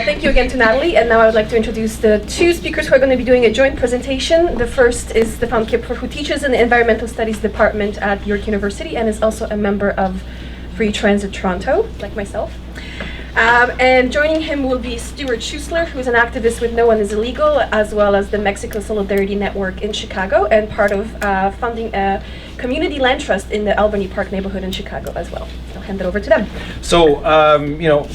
Thank you again to Natalie, and now I would like to introduce the two speakers who are going to be doing a joint presentation. The first is Stefan Kipfer, who teaches in the Environmental Studies Department at York University and is also a member of Free Transit Toronto, like myself. And joining him will be Stuart Schussler, who's an activist with No One Is Illegal, as well as the Mexico Solidarity Network in Chicago, and part of funding a community land trust in the Albany Park neighborhood in Chicago as well. I'll hand it over to them. So,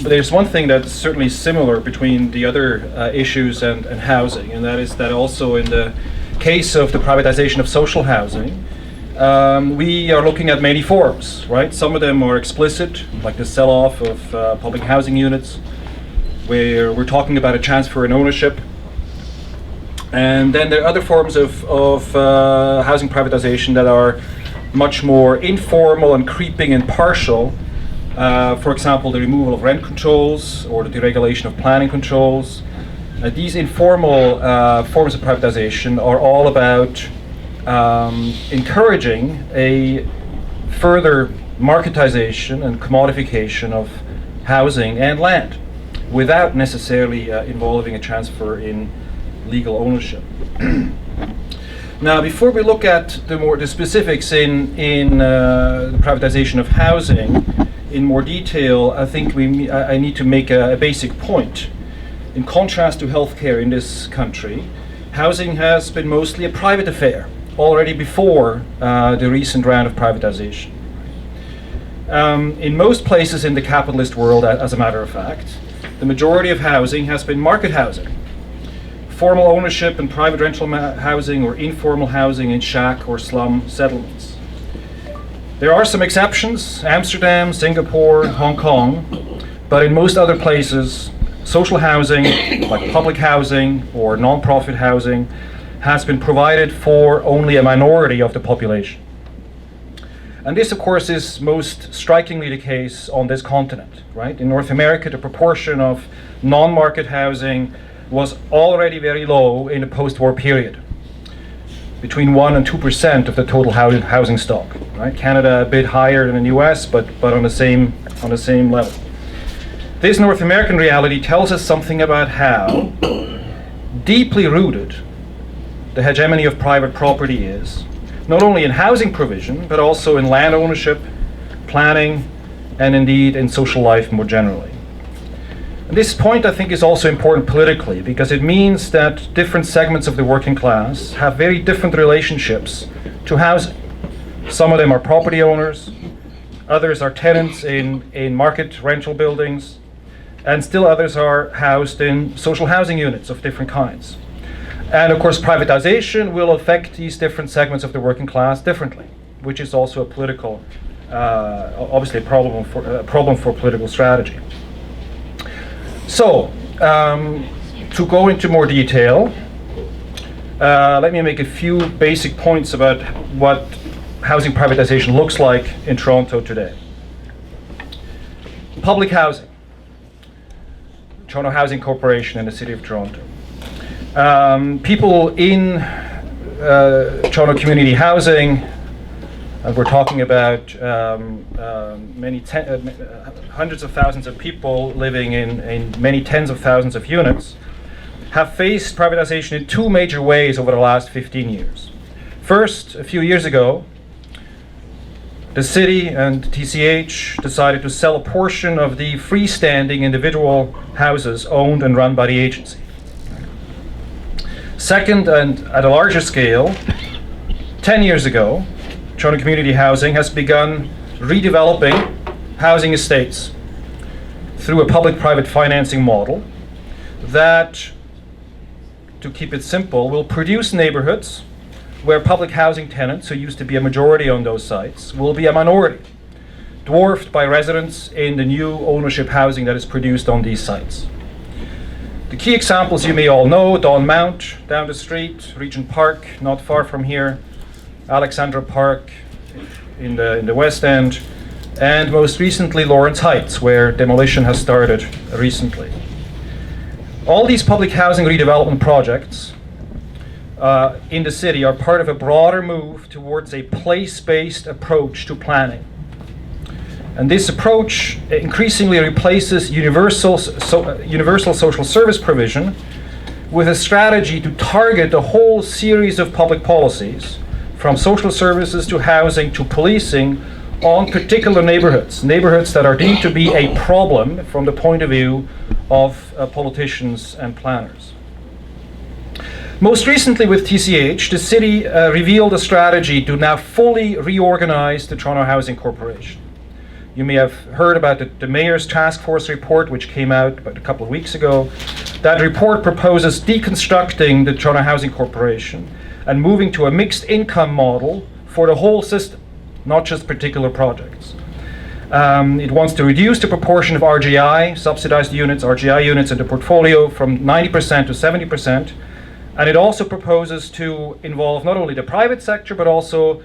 there's one thing that's certainly similar between the other issues and housing, and that is that also in the case of the privatization of social housing, we are looking at many forms, right? Some of them are explicit, like the sell-off of public housing units, where we're talking about a transfer in ownership. And then there are other forms of housing privatization that are much more informal and creeping and partial. For example, the removal of rent controls or the deregulation of planning controls. These informal forms of privatization are all about encouraging a further marketization and commodification of housing and land without necessarily involving a transfer in legal ownership. Now, before we look at the specifics in the privatization of housing in more detail, I think I need to make a basic point. In contrast to healthcare in this country, housing has been mostly a private affair already before the recent round of privatization. In most places in the capitalist world, as a matter of fact, the majority of housing has been market housing. Formal ownership and private rental housing or informal housing in shack or slum settlements. There are some exceptions, Amsterdam, Singapore, Hong Kong, but in most other places, social housing, like public housing or non-profit housing, has been provided for only a minority of the population. And this, of course, is most strikingly the case on this continent, right? In North America, the proportion of non-market housing was already very low in the post-war period, between 1 and 2% of the total housing stock, right? Canada a bit higher than the US, but on the same level. This North American reality tells us something about how deeply rooted the hegemony of private property is, not only in housing provision, but also in land ownership, planning, and indeed in social life more generally. And this point, I think, is also important politically, because it means that different segments of the working class have very different relationships to housing. Some of them are property owners, others are tenants in market rental buildings, and still others are housed in social housing units of different kinds. And of course, privatization will affect these different segments of the working class differently, which is also a political, obviously a problem for political strategy. So, to go into more detail, let me make a few basic points about what housing privatization looks like in Toronto today. Public housing. Toronto Housing Corporation and the City of Toronto. People in Toronto community housing, we're talking about hundreds of thousands of people living in many tens of thousands of units, have faced privatization in two major ways over the last 15 years. First, a few years ago, the city and TCH decided to sell a portion of the freestanding individual houses owned and run by the agency. Second, and at a larger scale, 10 years ago, Toronto Community Housing has begun redeveloping housing estates through a public-private financing model that, to keep it simple, will produce neighborhoods where public housing tenants, who used to be a majority on those sites, will be a minority, dwarfed by residents in the new ownership housing that is produced on these sites. The key examples you may all know: Don Mount down the street, Regent Park not far from here, Alexandra Park in the West End, and most recently Lawrence Heights, where demolition has started recently. All these public housing redevelopment projects in the city are part of a broader move towards a place-based approach to planning. And this approach increasingly replaces universal social service provision with a strategy to target a whole series of public policies, from social services to housing to policing, on particular neighborhoods that are deemed to be a problem from the point of view of politicians and planners. Most recently with TCH, the city revealed a strategy to now fully reorganize the Toronto Housing Corporation. You may have heard about the Mayor's Task Force report, which came out about a couple of weeks ago. That report proposes deconstructing the Toronto Housing Corporation and moving to a mixed income model for the whole system, not just particular projects. It wants to reduce the proportion of RGI, subsidized units, RGI units in the portfolio from 90% to 70%. And it also proposes to involve not only the private sector, but also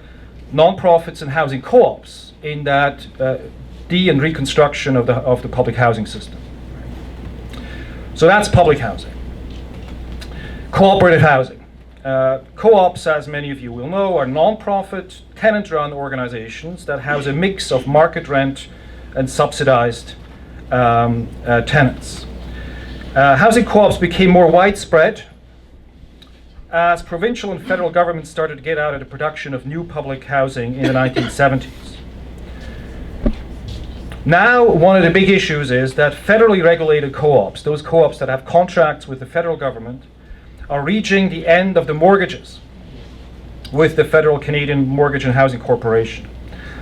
non-profits and housing co-ops in that and reconstruction of the public housing system. So that's public housing. Cooperative housing. Co-ops, as many of you will know, are non-profit, tenant-run organizations that house a mix of market rent and subsidized tenants. Housing co-ops became more widespread as provincial and federal governments started to get out of the production of new public housing in the 1970s. Now, one of the big issues is that federally regulated co-ops, those co-ops that have contracts with the federal government, are reaching the end of the mortgages with the Federal Canadian Mortgage and Housing Corporation.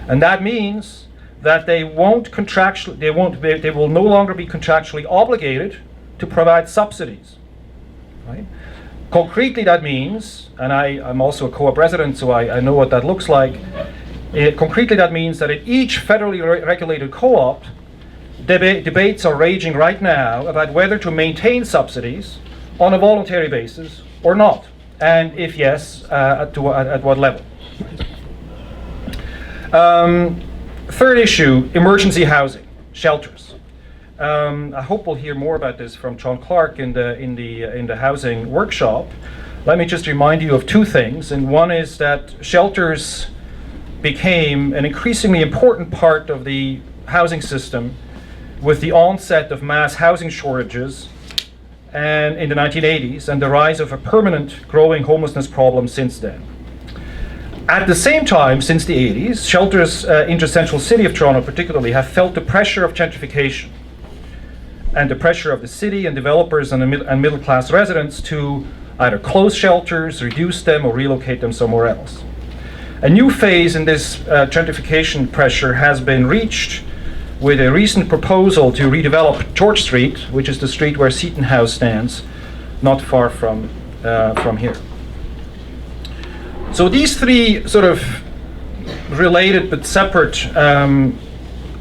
And that means that they will no longer be contractually obligated to provide subsidies, right? Concretely, that means, and I'm also a co-op resident, so I know what that looks like. Concretely, that means that in each federally regulated co-op, debates are raging right now about whether to maintain subsidies on a voluntary basis or not, and if yes, at what level. Third issue, emergency housing, shelters. I hope we'll hear more about this from John Clark in the housing workshop. Let me just remind you of two things, and one is that shelters became an increasingly important part of the housing system with the onset of mass housing shortages and in the 1980s, and the rise of a permanent growing homelessness problem since then. At the same time, since the 80s, shelters in the central city of Toronto particularly have felt the pressure of gentrification and the pressure of the city and developers and middle class residents to either close shelters, reduce them, or relocate them somewhere else. A new phase in this gentrification pressure has been reached with a recent proposal to redevelop George Street, which is the street where Seton House stands, not far from here. So these three sort of related but separate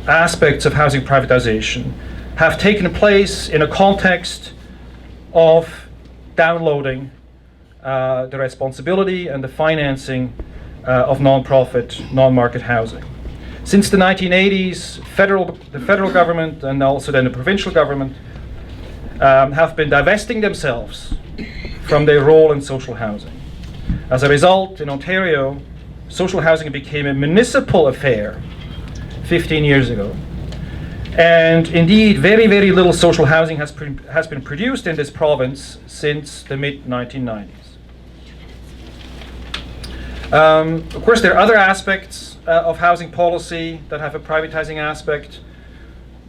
aspects of housing privatization have taken place in a context of downloading the responsibility and the financing of non-profit, non-market housing. Since the 1980s, the federal government and also then the provincial government have been divesting themselves from their role in social housing. As a result, in Ontario, social housing became a municipal affair 15 years ago. And indeed, very, very little social housing has been produced in this province since the mid-1990s. Of course, there are other aspects of housing policy that have a privatizing aspect.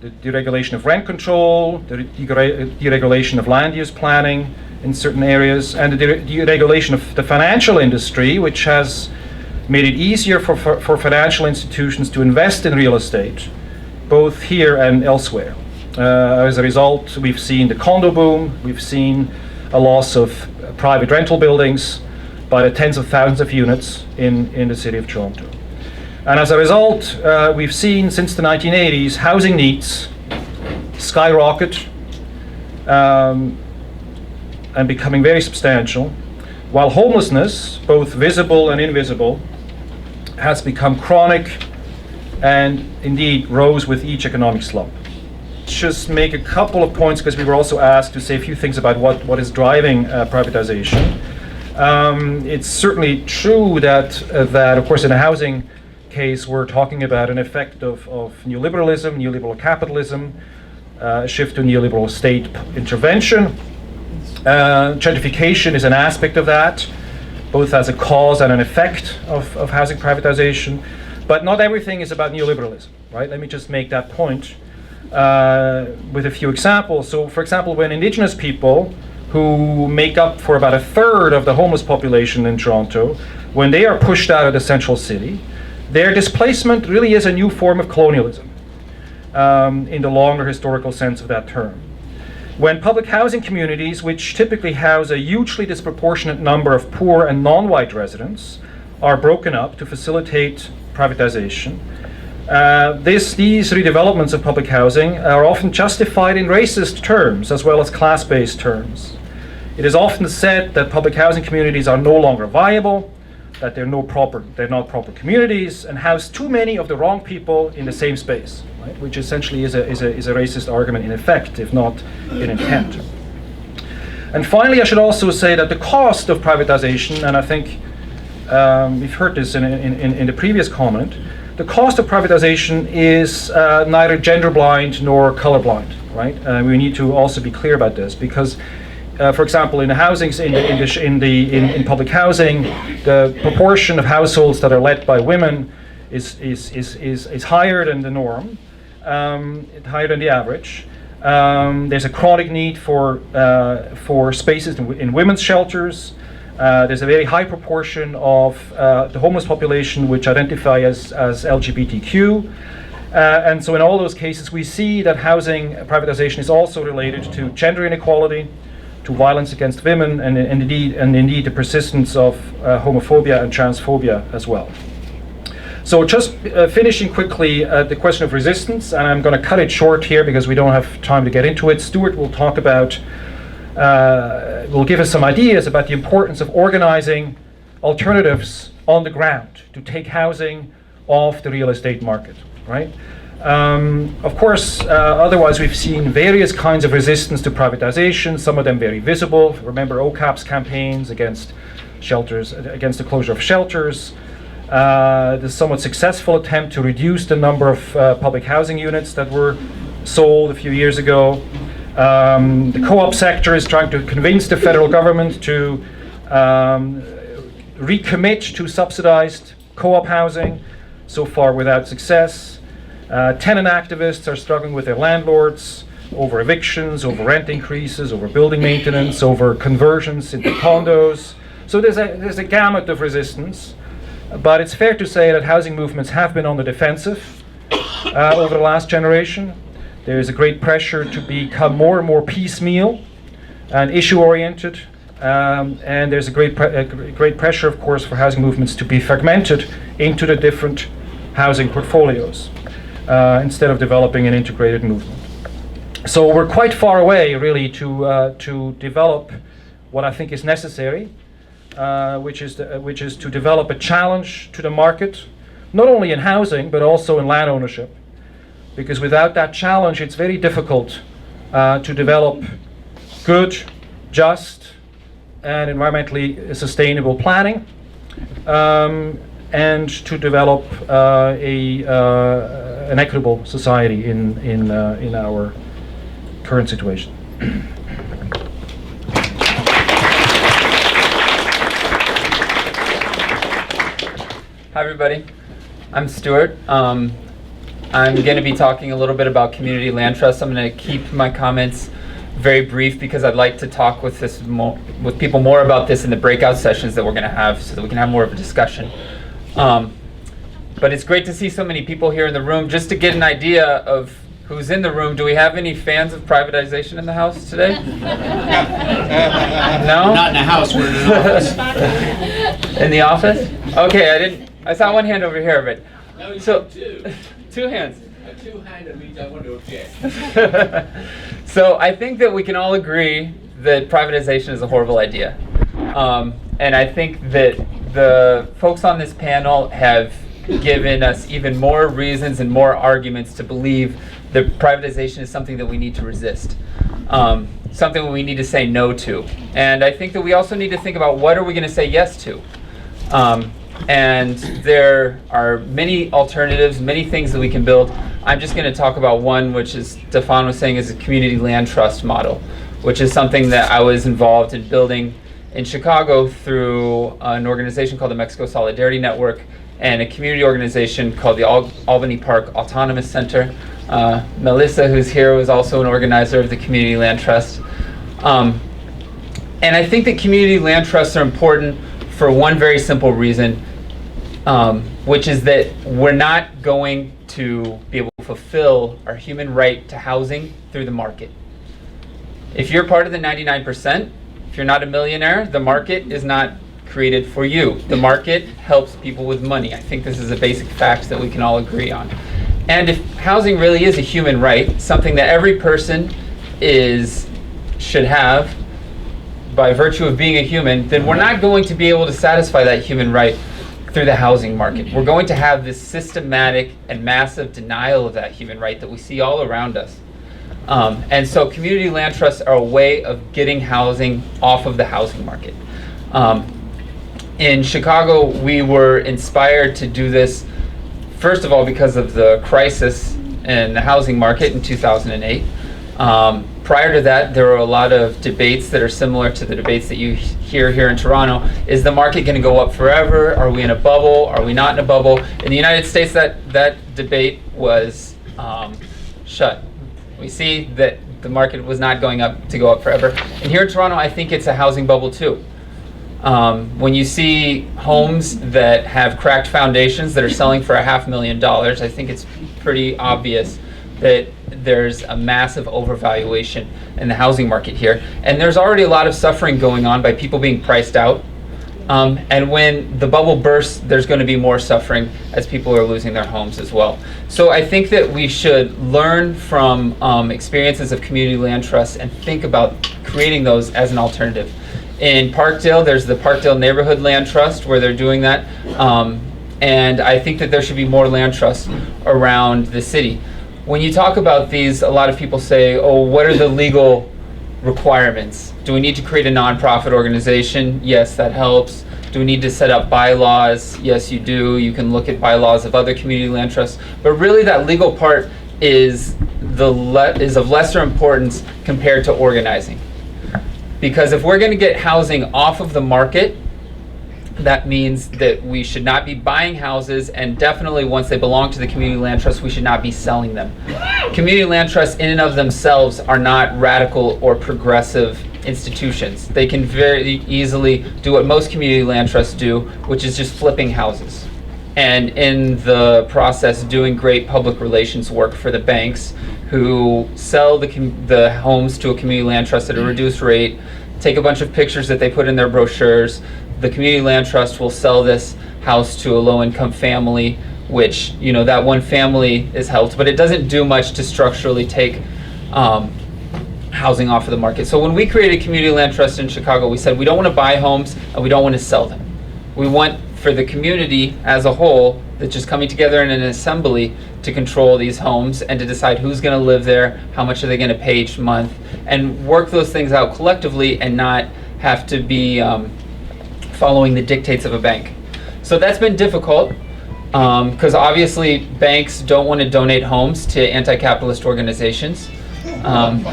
The deregulation of rent control, the deregulation of land use planning in certain areas, and the deregulation of the financial industry, which has made it easier for financial institutions to invest in real estate, both here and elsewhere. As a result, we've seen the condo boom, we've seen a loss of private rental buildings by the tens of thousands of units in the city of Toronto. And as a result, we've seen since the 1980s housing needs skyrocket and becoming very substantial, while homelessness, both visible and invisible, has become chronic and indeed rose with each economic slump. Just make a couple of points, because we were also asked to say a few things about what is driving privatization. It's certainly true that of course in a housing case, we're talking about an effect of neoliberalism, neoliberal capitalism, a shift to neoliberal state intervention. Gentrification is an aspect of that, both as a cause and an effect of housing privatization. But not everything is about neoliberalism, right? Let me just make that point with a few examples. So, for example, when indigenous people, who make up for about a third of the homeless population in Toronto, when they are pushed out of the central city, their displacement really is a new form of colonialism in the longer historical sense of that term. When public housing communities, which typically house a hugely disproportionate number of poor and non-white residents, are broken up to facilitate privatization, these redevelopments of public housing are often justified in racist terms as well as class-based terms. It is often said that public housing communities are no longer viable, that they're not proper communities, and house too many of the wrong people in the same space, right? Which essentially is a racist argument in effect, if not in intent. And finally, I should also say that the cost of privatization, and I think we've heard this in the previous comment, the cost of privatization is neither gender blind nor color blind, right? We need to also be clear about this, because for example, in the housings, in public housing, the proportion of households that are led by women is higher than the norm, higher than the average. There's a chronic need for spaces in women's shelters. There's a very high proportion of the homeless population which identify as LGBTQ. And so in all those cases, we see that housing privatization is also related to gender inequality, to violence against women, and indeed the persistence of homophobia and transphobia as well. So just finishing quickly the question of resistance, and I'm going to cut it short here because we don't have time to get into it. Stuart will talk about, will give us some ideas about the importance of organizing alternatives on the ground to take housing off the real estate market, right? Of course, otherwise we've seen various kinds of resistance to privatization, some of them very visible. Remember OCAP's campaigns against shelters, against the closure of shelters. The somewhat successful attempt to reduce the number of public housing units that were sold a few years ago. The co-op sector is trying to convince the federal government to recommit to subsidized co-op housing, so far without success. Tenant activists are struggling with their landlords over evictions, over rent increases, over building maintenance, over conversions into condos. So there's a gamut of resistance, but it's fair to say that housing movements have been on the defensive over the last generation. There is a great pressure to become more and more piecemeal and issue-oriented, and there's a great pressure, of course, for housing movements to be fragmented into the different housing portfolios. Instead of developing an integrated movement. So we're quite far away, really, to develop what I think is necessary, which is to develop a challenge to the market, not only in housing, but also in land ownership. Because without that challenge, it's very difficult to develop good, just, and environmentally sustainable planning, and to develop an equitable society in our current situation. Hi everybody, I'm Stuart. I'm going to be talking a little bit about community land trusts. I'm going to keep my comments very brief because I'd like to talk with people more about this in the breakout sessions that we're going to have, so that we can have more of a discussion. But it's great to see so many people here in the room. Just to get an idea of who's in the room, do we have any fans of privatization in the house today? No? Not in the house, we're in an office. In the office? Okay, I saw one hand over here, but. No, you So, two. Two hands. A two-handed means I want to object. So I think that we can all agree that privatization is a horrible idea. And I think that the folks on this panel have given us even more reasons and more arguments to believe that privatization is something that we need to resist, something that we need to say no to. And I think that we also need to think about what are we going to say yes to. And there are many alternatives, many things that we can build. I'm just going to talk about one, which is Stefan was saying is a community land trust model, which is something that I was involved in building in Chicago through an organization called the Mexico Solidarity Network and a community organization called the Albany Park Autonomous Center. Melissa, who's here, was also an organizer of the Community Land Trust. And I think that community land trusts are important for one very simple reason, which is that we're not going to be able to fulfill our human right to housing through the market. If you're part of the 99%, if you're not a millionaire, the market is not created for you. The market helps people with money. I think this is a basic fact that we can all agree on. And if housing really is a human right, something that every person should have by virtue of being a human, then we're not going to be able to satisfy that human right through the housing market. We're going to have this systematic and massive denial of that human right that we see all around us. And so community land trusts are a way of getting housing off of the housing market. In Chicago, we were inspired to do this, first of all, because of the crisis in the housing market in 2008. Prior to that, there were a lot of debates that are similar to the debates that you hear here in Toronto. Is the market going to go up forever? Are we in a bubble? Are we not in a bubble? In the United States, that debate was shut. We see that the market was not going up to go up forever. And here in Toronto, I think it's a housing bubble too. When you see homes that have cracked foundations that are selling for $500,000, I think it's pretty obvious that there's a massive overvaluation in the housing market here. And there's already a lot of suffering going on by people being priced out. And when the bubble bursts, there's going to be more suffering as people are losing their homes as well. So I think that we should learn from experiences of community land trusts and think about creating those as an alternative. In Parkdale, there's the Parkdale Neighborhood Land Trust where they're doing that. And I think that there should be more land trusts around the city. When you talk about these, a lot of people say, oh, what are the legal requirements? Do we need to create a nonprofit organization? Yes, that helps. Do we need to set up bylaws? Yes, you do. You can look at bylaws of other community land trusts. But really that legal part is of lesser importance compared to organizing. Because if we're going to get housing off of the market, that means that we should not be buying houses, and definitely once they belong to the community land trust, we should not be selling them. Community land trusts in and of themselves are not radical or progressive institutions. They can very easily do what most community land trusts do, which is just flipping houses. And in the process, doing great public relations work for the banks who sell the homes to a community land trust at a reduced rate, take a bunch of pictures that they put in their brochures. The community land trust will sell this house to a low-income family, which, you know, that one family is helped, but it doesn't do much to structurally take housing off of the market. So when we created community land trust in Chicago, we said we don't want to buy homes and we don't want to sell them. We want for the community as a whole that's just coming together in an assembly to control these homes and to decide who's going to live there, how much are they going to pay each month, and work those things out collectively and not have to be following the dictates of a bank. So that's been difficult because obviously banks don't want to donate homes to anti-capitalist organizations. That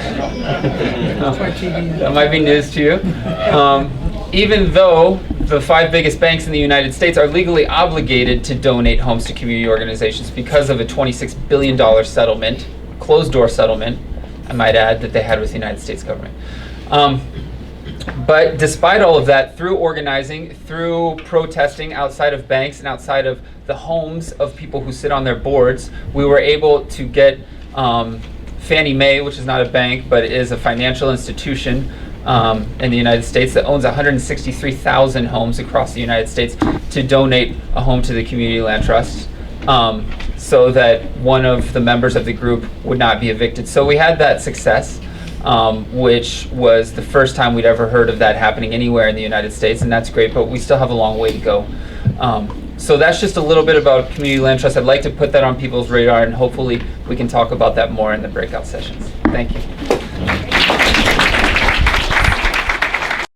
might be news to you. Even though the 5 biggest banks in the United States are legally obligated to donate homes to community organizations because of a $26 billion settlement, closed-door settlement, I might add, that they had with the United States government. But despite all of that, through organizing, through protesting outside of banks and outside of the homes of people who sit on their boards, we were able to get Fannie Mae, which is not a bank, but is a financial institution in the United States that owns 163,000 homes across the United States, to donate a home to the Community Land Trust so that one of the members of the group would not be evicted. So we had that success. Which was the first time we'd ever heard of that happening anywhere in the United States, and that's great, but we still have a long way to go. So that's just a little bit about community land trust. I'd like to put that on people's radar, and hopefully we can talk about that more in the breakout sessions. Thank you.